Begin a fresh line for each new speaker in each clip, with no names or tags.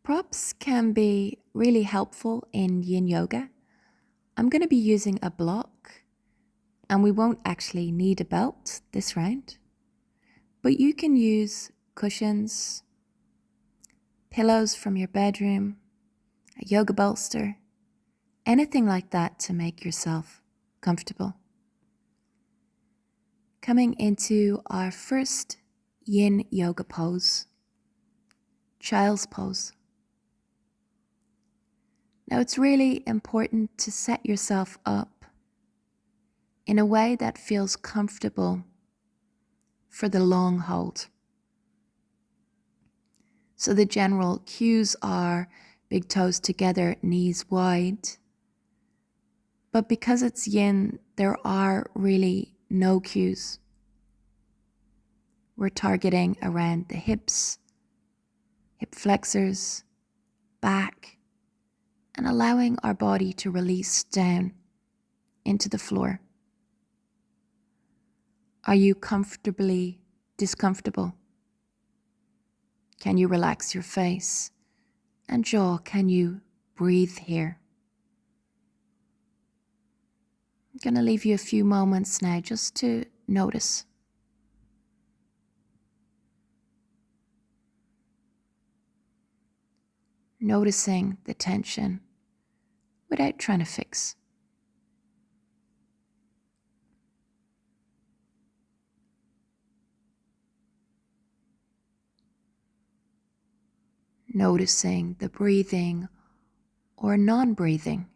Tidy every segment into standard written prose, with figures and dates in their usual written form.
Props can be really helpful in Yin Yoga. I'm going to be using a block, and we won't actually need a belt this round, but you can use cushions, pillows from your bedroom, a yoga bolster, anything like that to make yourself comfortable. Coming into our first Yin Yoga pose, child's pose. Now it's really important to set yourself up in a way that feels comfortable for the long hold. So the general cues are big toes together, knees wide. But because it's yin, there are really no cues. We're targeting around the hips, hip flexors, back, and allowing our body to release down into the floor. Are you comfortably discomfortable? Can you relax your face and jaw? Can you breathe here? I'm going to leave you a few moments now just to notice. Noticing the tension without trying to fix. Noticing the breathing or non-breathing.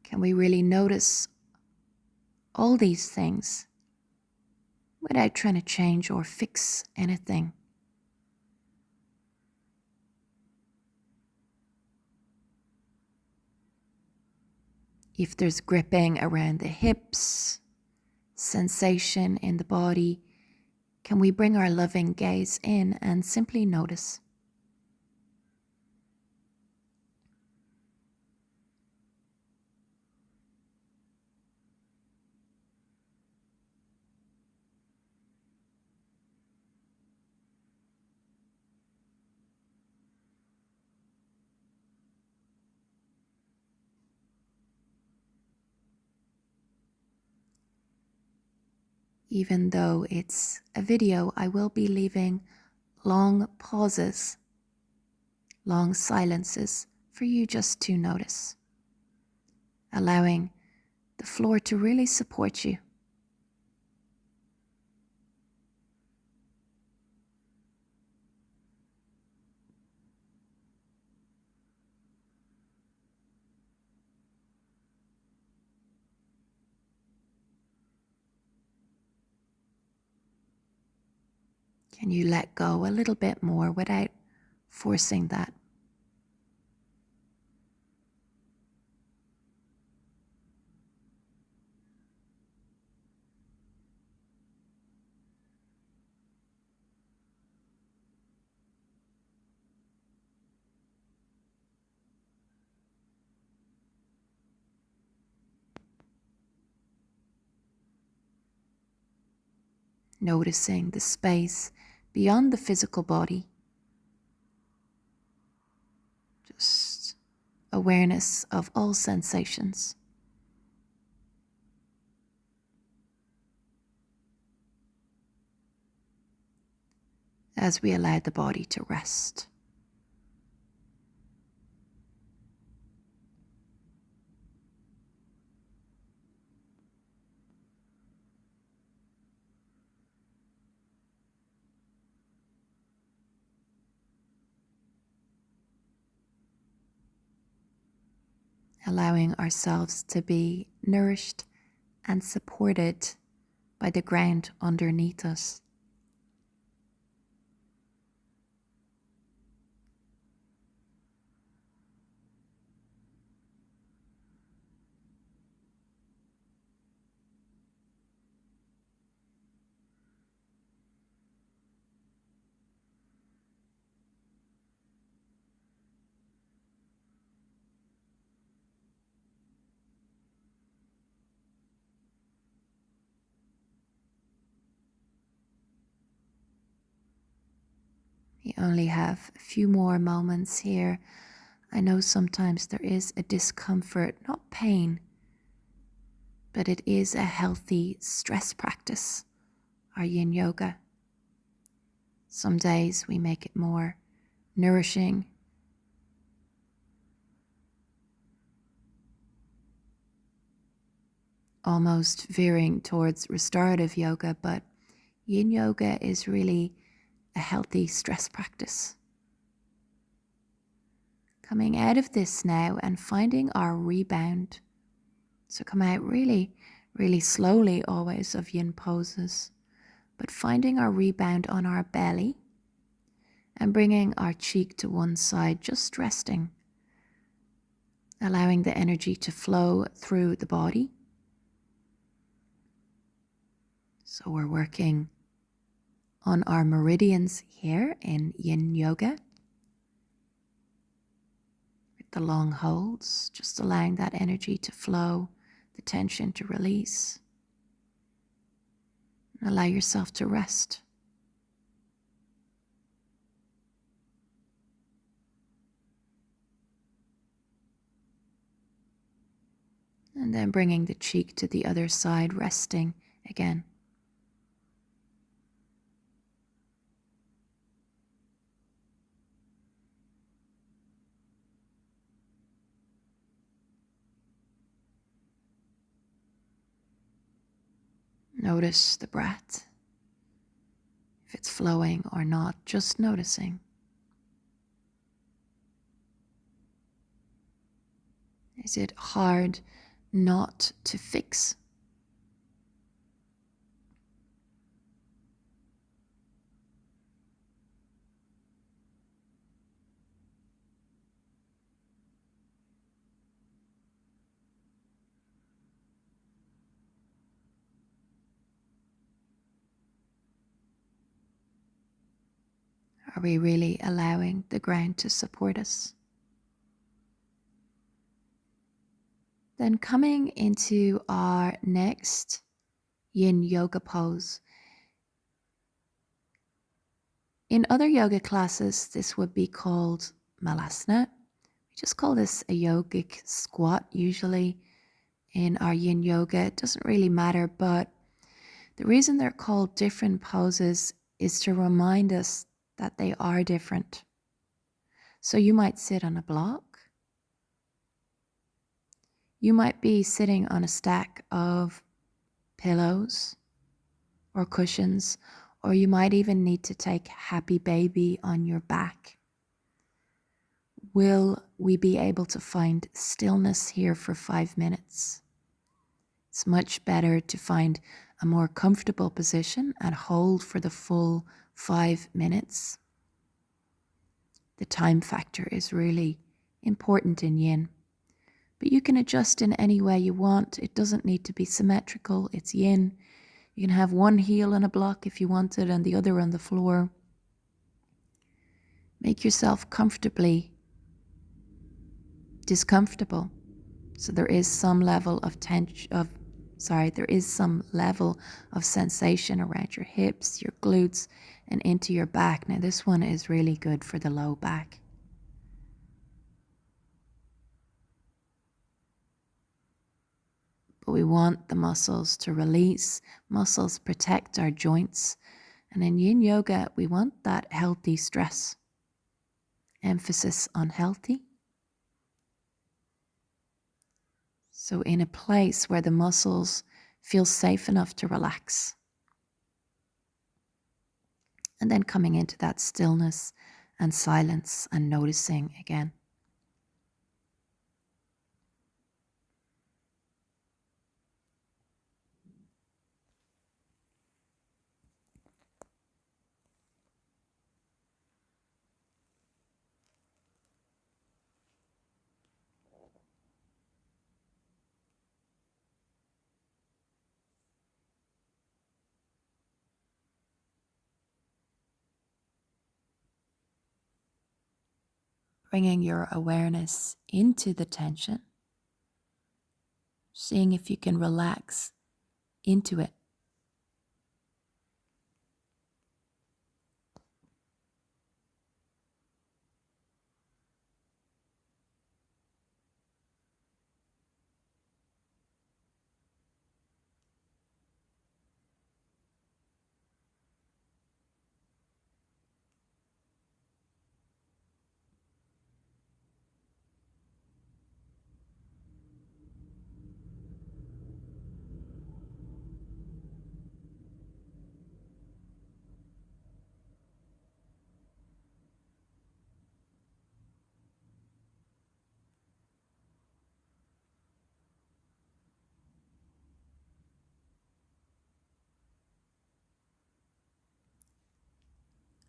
Can we really notice all these things without trying to change or fix anything? If there's gripping around the hips, sensation in the body, can we bring our loving gaze in and simply notice? Even though it's a video, I will be leaving long pauses, long silences for you just to notice, allowing the floor to really support you. Can you let go a little bit more without forcing that? Noticing the space beyond the physical body. Just awareness of all sensations. As we allow the body to rest. Allowing ourselves to be nourished and supported by the ground underneath us. only have a few more moments here. I know sometimes there is a discomfort, not pain, but it is a healthy stress practice, our Yin Yoga. Some days we make it more nourishing. Almost veering towards restorative yoga, but Yin Yoga is really a healthy stress practice. Coming out of this now and finding our rebound. So come out really, really slowly always of Yin poses, but finding our rebound on our belly and bringing our cheek to one side, just resting, allowing the energy to flow through the body. So we're working on our meridians here in Yin Yoga. With the long holds, just allowing that energy to flow, the tension to release. And allow yourself to rest. And then bringing the cheek to the other side, resting again. Notice the breath, if it's flowing or not, just noticing. Is it hard not to fix? Are we really allowing the ground to support us? Then coming into our next Yin Yoga pose. In other yoga classes, this would be called Malasana. We just call this a yogic squat usually. In our Yin Yoga, it doesn't really matter, but the reason they're called different poses is to remind us that they are different. So you might sit on a block. You might be sitting on a stack of pillows or cushions, or you might even need to take happy baby on your back. Will we be able to find stillness here for 5 minutes? It's much better to find a more comfortable position and hold for the full 5 minutes. The time factor is really important in Yin, but you can adjust in any way you want. It doesn't need to be symmetrical. It's Yin. You can have one heel on a block if you wanted and the other on the floor. Make yourself comfortably discomfortable. So there is some level of sensation around your hips, your glutes, and into your back. Now this one is really good for the low back. But we want the muscles to release. Muscles protect our joints. And in Yin Yoga, we want that healthy stress. Emphasis on healthy. So in a place where the muscles feel safe enough to relax. And then coming into that stillness and silence and noticing again. Bringing your awareness into the tension, seeing if you can relax into it.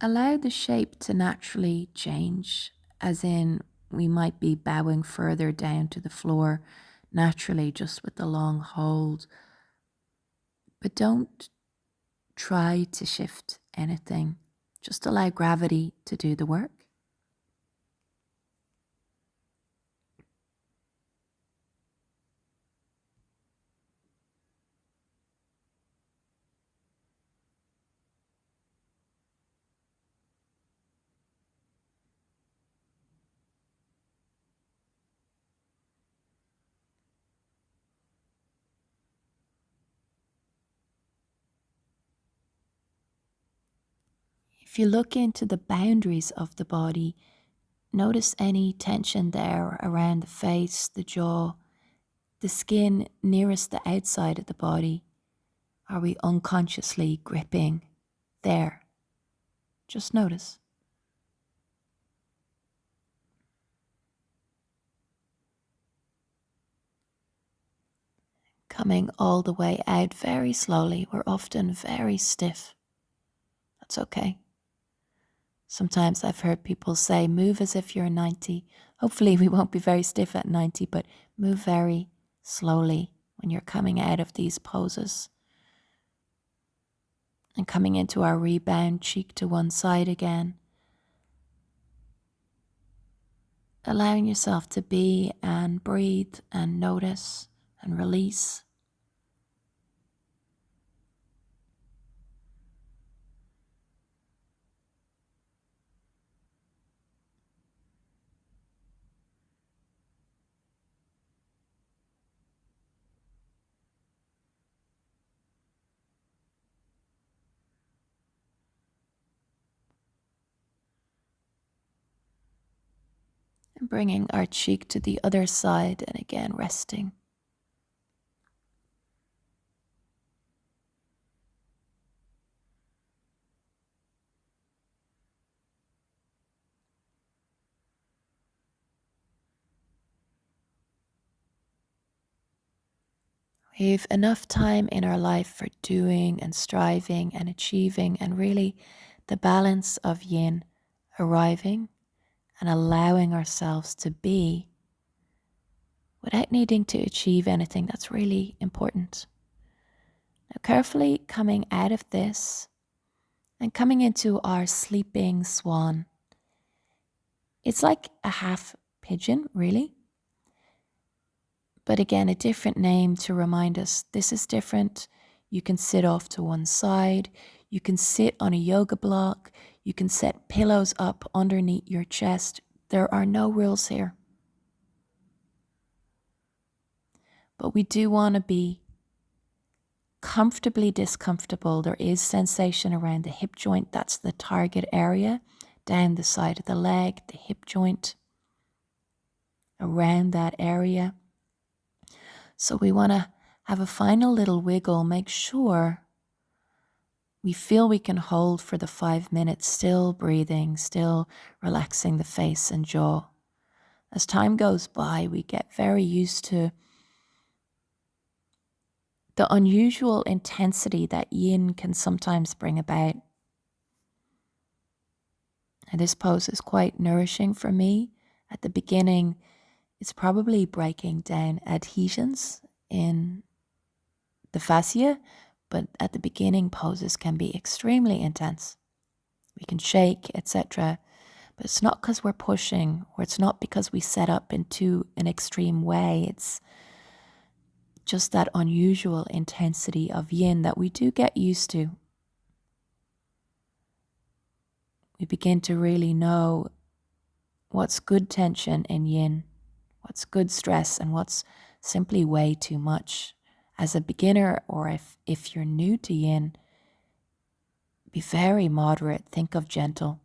Allow the shape to naturally change, as in we might be bowing further down to the floor naturally just with the long hold, but don't try to shift anything. Just allow gravity to do the work. If you look into the boundaries of the body, notice any tension there around the face, the jaw, the skin nearest the outside of the body. Are we unconsciously gripping there? Just notice. Coming all the way out very slowly. We're often very stiff. That's okay. Sometimes I've heard people say, move as if you're 90. Hopefully we won't be very stiff at 90, but move very slowly when you're coming out of these poses. And coming into our rebound, cheek to one side again. Allowing yourself to be and breathe and notice and release. And bringing our cheek to the other side and again resting. We've enough time in our life for doing and striving and achieving, and really the balance of yin arriving and allowing ourselves to be without needing to achieve anything. That's really important. Now, carefully coming out of this and coming into our sleeping swan. It's like a half pigeon, really. But again, a different name to remind us this is different. You can sit off to one side. You can sit on a yoga block. You can set pillows up underneath your chest. There are no rules here. But we do want to be comfortably discomfortable. There is sensation around the hip joint. That's the target area. Down the side of the leg, the hip joint. Around that area. So we want to have a final little wiggle. Make sure we feel we can hold for the 5 minutes, still breathing, still relaxing the face and jaw. As time goes by, we get very used to the unusual intensity that yin can sometimes bring about. And this pose is quite nourishing for me. At the beginning, it's probably breaking down adhesions in the fascia, but at the beginning, poses can be extremely intense. We can shake, etc. But it's not because we're pushing, or it's not because we set up into an extreme way. It's just that unusual intensity of yin that we do get used to. We begin to really know what's good tension in yin, what's good stress, and what's simply way too much. As a beginner, or if you're new to yin, be very moderate, think of gentle.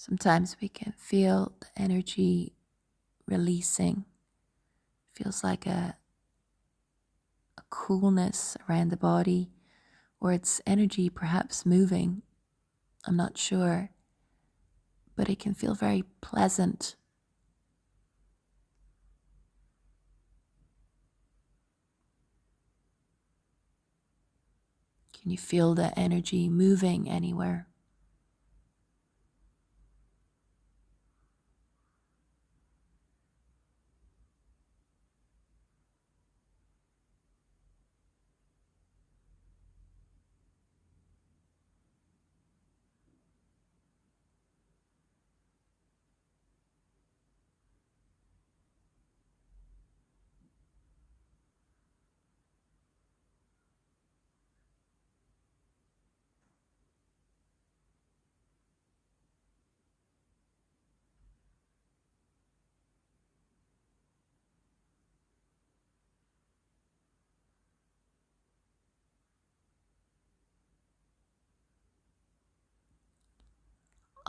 Sometimes we can feel the energy releasing. Feels like a coolness around the body, or it's energy perhaps moving. I'm not sure, but it can feel very pleasant. Can you feel the energy moving anywhere?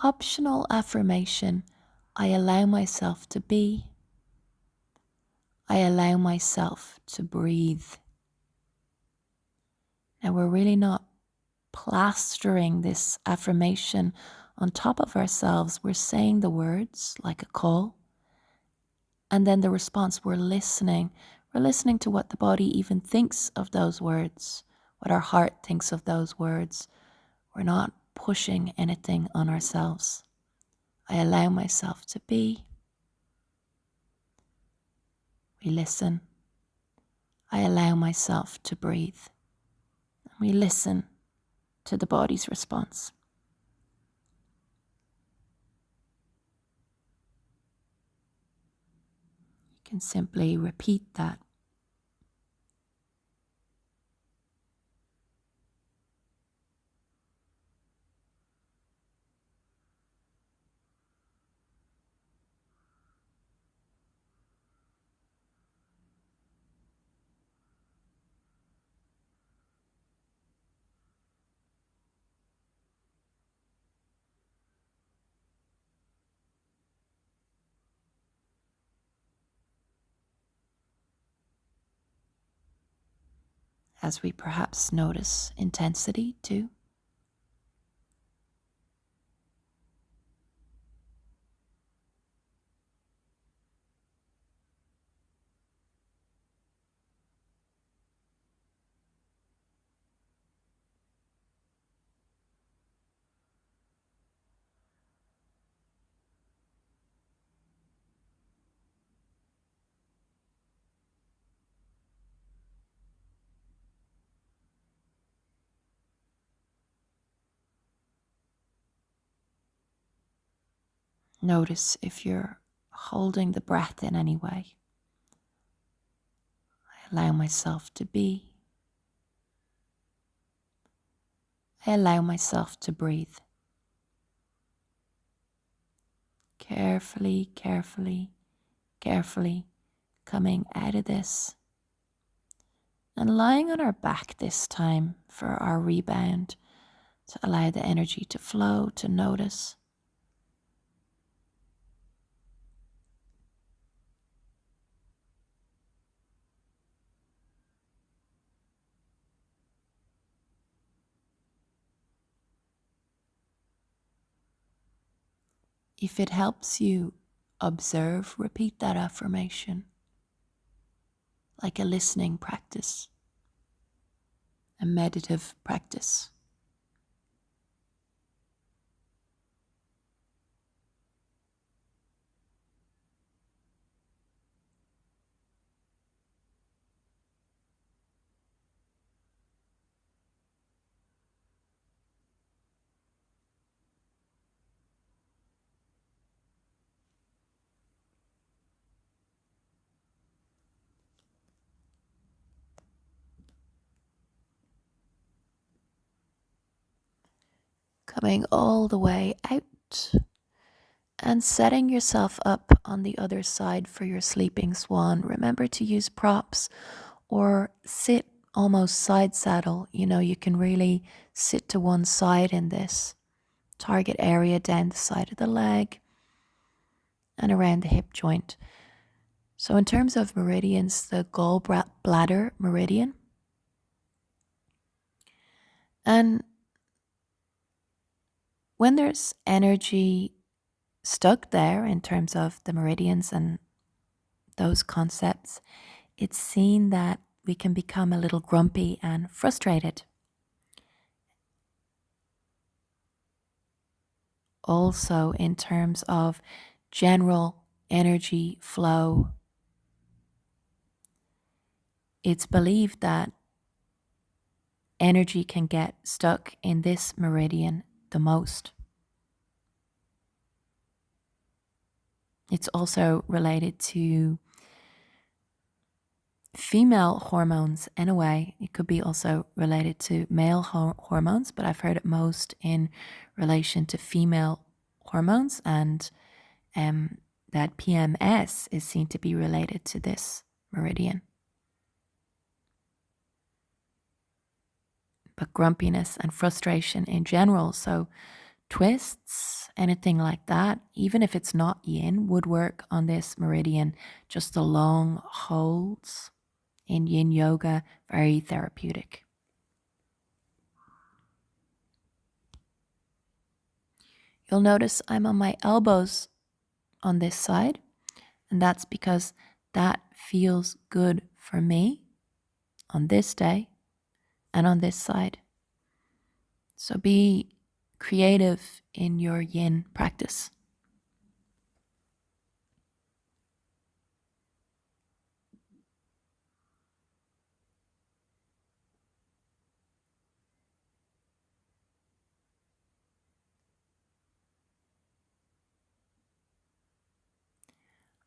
Optional affirmation: I allow myself to be. I allow myself to breathe. Now, we're really not plastering this affirmation on top of ourselves. We're saying the words like a call. And then the response, we're listening. We're listening to what the body even thinks of those words, what our heart thinks of those words. We're not pushing anything on ourselves. I allow myself to be. We listen. I allow myself to breathe. We listen to the body's response. You can simply repeat that. As we perhaps notice intensity too. Notice if you're holding the breath in any way. I allow myself to be. I allow myself to breathe. Carefully, carefully, carefully coming out of this. And lying on our back this time for our rebound, to allow the energy to flow, to notice. If it helps you observe, repeat that affirmation like a listening practice, a meditative practice. Coming all the way out and setting yourself up on the other side for your sleeping swan. Remember to use props or sit almost side saddle. You know, you can really sit to one side in this target area down the side of the leg and around the hip joint. So in terms of meridians, the gallbladder meridian. And when there's energy stuck there in terms of the meridians and those concepts, it's seen that we can become a little grumpy and frustrated. Also, in terms of general energy flow, it's believed that energy can get stuck in this meridian the most. It's also related to female hormones in a way. It could be also related to male hormones, but I've heard it most in relation to female hormones, and that PMS is seen to be related to this meridian. But grumpiness and frustration in general, so twists, anything like that, even if it's not yin, would work on this meridian. Just the long holds in yin yoga, very therapeutic. You'll notice I'm on my elbows on this side, and that's because that feels good for me on this day and on this side. So be creative in your yin practice.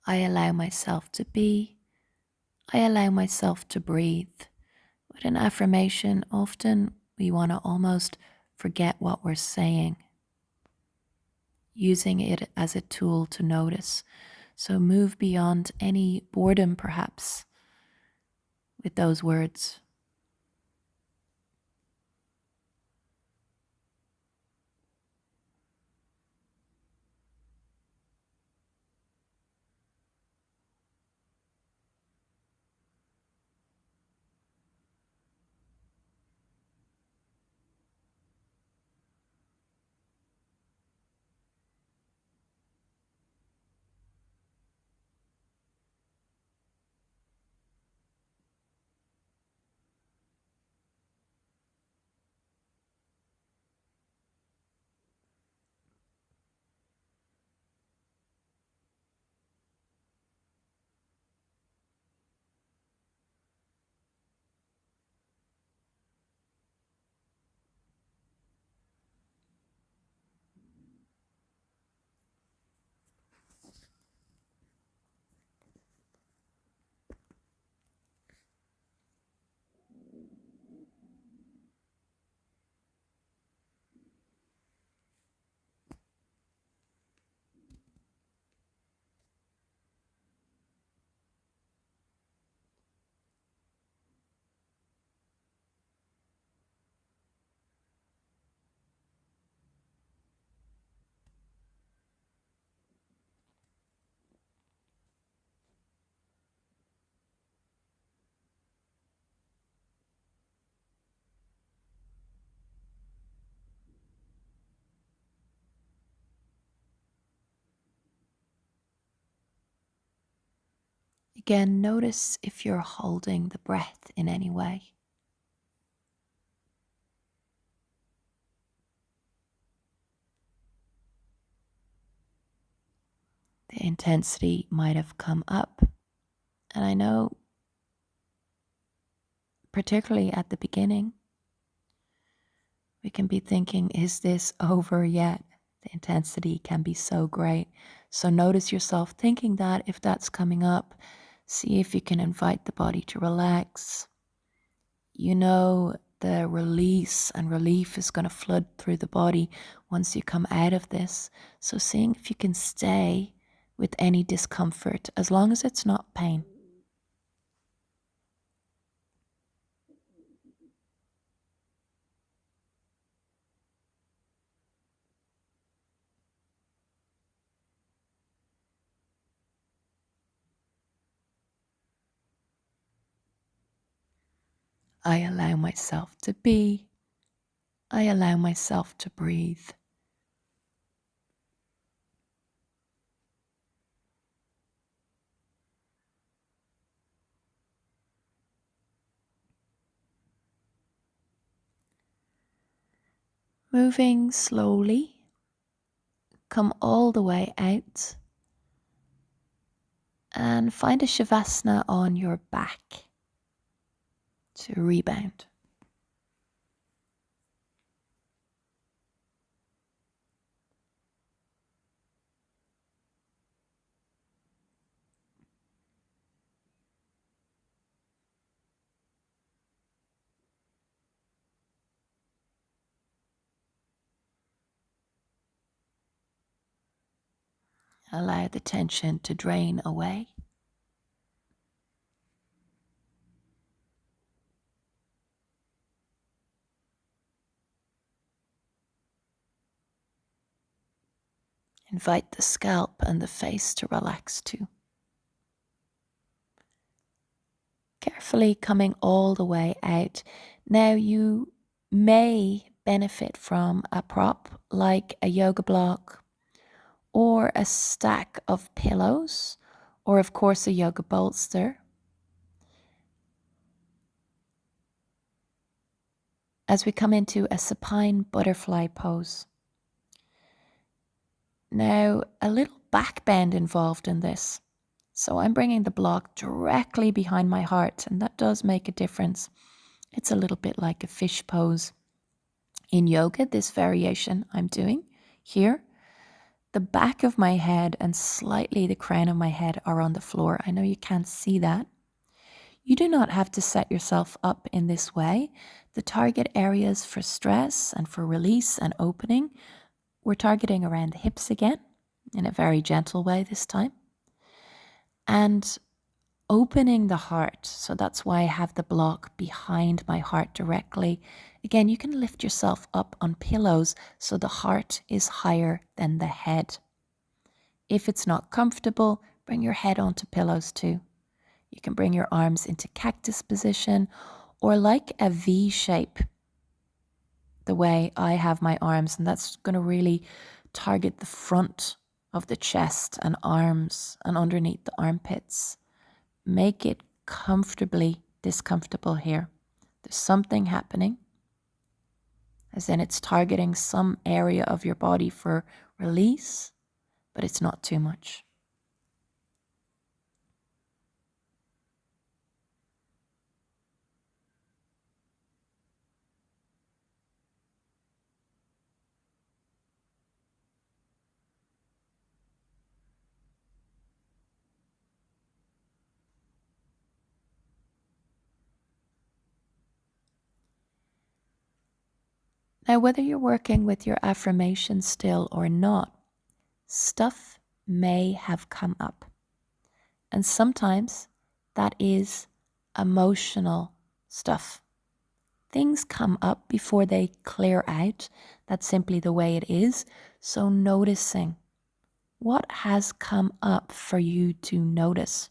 I allow myself to be. I allow myself to breathe. With an affirmation, often we want to almost forget what we're saying, using it as a tool to notice. So move beyond any boredom, perhaps, with those words. Again, notice if you're holding the breath in any way. The intensity might have come up. And I know, particularly at the beginning, we can be thinking, is this over yet? The intensity can be so great. So notice yourself thinking that. If that's coming up, see if you can invite the body to relax. You know, the release and relief is going to flood through the body once you come out of this. So seeing if you can stay with any discomfort, as long as it's not pain. I allow myself to be. I allow myself to breathe. Moving slowly, come all the way out and find a shavasana on your back to rebound. Allow the tension to drain away. Invite the scalp and the face to relax too. Carefully coming all the way out. Now you may benefit from a prop like a yoga block or a stack of pillows, or of course a yoga bolster. As we come into a supine butterfly pose. Now, a little back bend involved in this. So I'm bringing the block directly behind my heart, and that does make a difference. It's a little bit like a fish pose. In yoga, this variation I'm doing here, the back of my head and slightly the crown of my head are on the floor. I know you can't see that. You do not have to set yourself up in this way. The target areas for stress and for release and opening, we're targeting around the hips again in a very gentle way this time. And opening the heart. So that's why I have the block behind my heart directly. Again, you can lift yourself up on pillows so the heart is higher than the head. If it's not comfortable, bring your head onto pillows too. You can bring your arms into cactus position or like a V shape, the way I have my arms, and that's going to really target the front of the chest and arms and underneath the armpits. Make it comfortably discomfortable here. There's something happening, as in it's targeting some area of your body for release, but it's not too much. Now, whether you're working with your affirmation still or not, stuff may have come up. And sometimes that is emotional stuff. Things come up before they clear out. That's simply the way it is. So noticing what has come up for you to notice.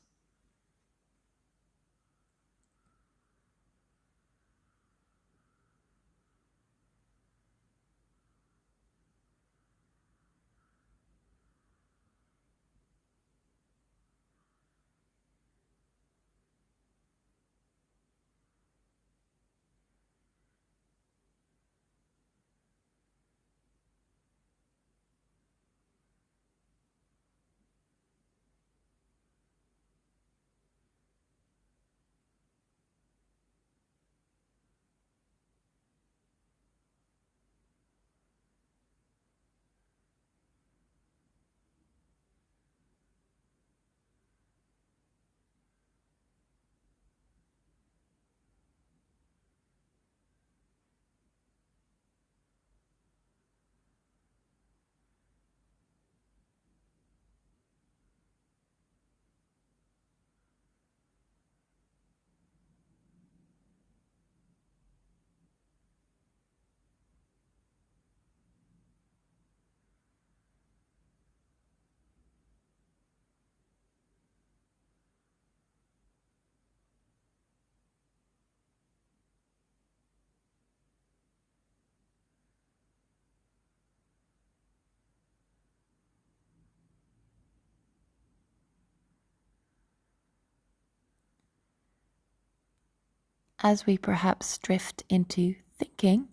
as we perhaps drift into thinking,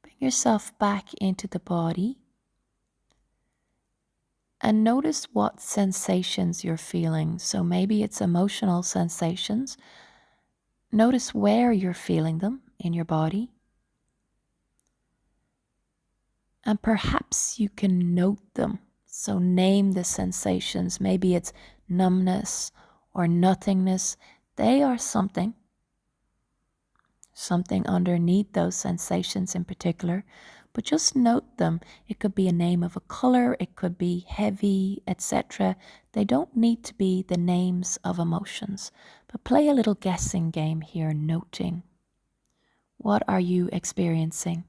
bring yourself back into the body and notice what sensations you're feeling. So maybe it's emotional sensations. Notice where you're feeling them in your body. And perhaps you can note them. So name the sensations. Maybe it's numbness or nothingness. They are something underneath those sensations in particular. But just note them. It could be a name of a color, it could be heavy, etc. They don't need to be the names of emotions. But play a little guessing game here, noting. What are you experiencing?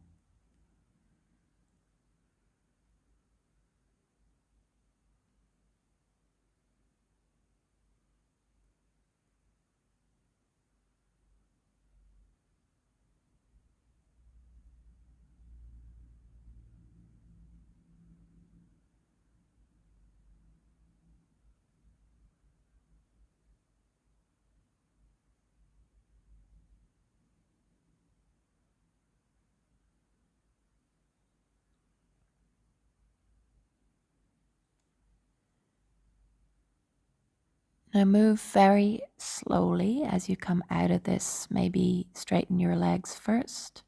Now move very slowly as you come out of this. Maybe straighten your legs first.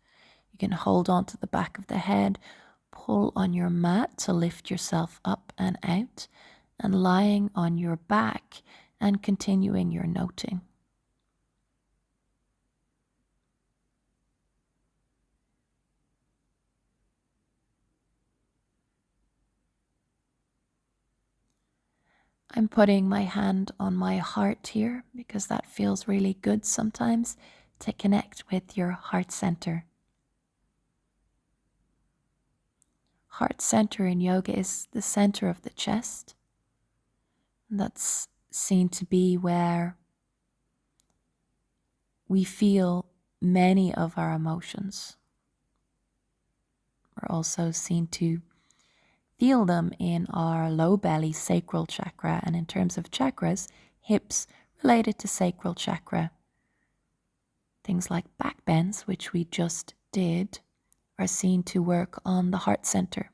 You can hold on to the back of the head, pull on your mat to lift yourself up and out, and lying on your back and continuing your noting. I'm putting my hand on my heart here because that feels really good sometimes to connect with your heart center. Heart center in yoga is the center of the chest. That's seen to be where we feel many of our emotions. We're also seen to feel them in our low belly sacral chakra, and in terms of chakras, hips related to sacral chakra. Things like back bends, which we just did, are seen to work on the heart center,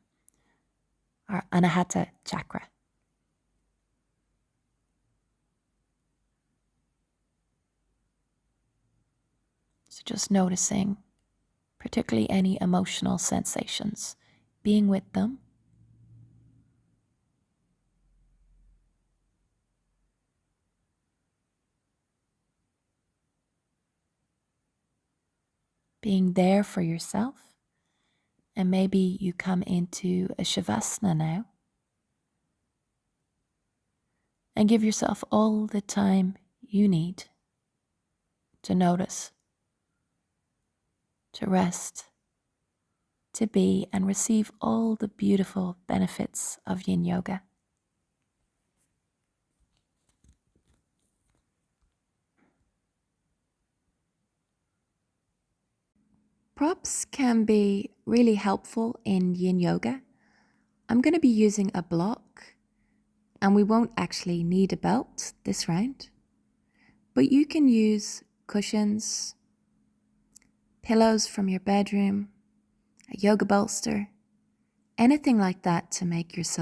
our anahata chakra. So just noticing, particularly any emotional sensations, being with them. Being there for yourself. And maybe you come into a shavasana now and give yourself all the time you need to notice, to rest, to be, and receive all the beautiful benefits of Yin Yoga. Props can be really helpful in Yin Yoga. I'm going to be using a block, and we won't actually need a belt this round, but you can use cushions, pillows from your bedroom, a yoga bolster, anything like that to make yourself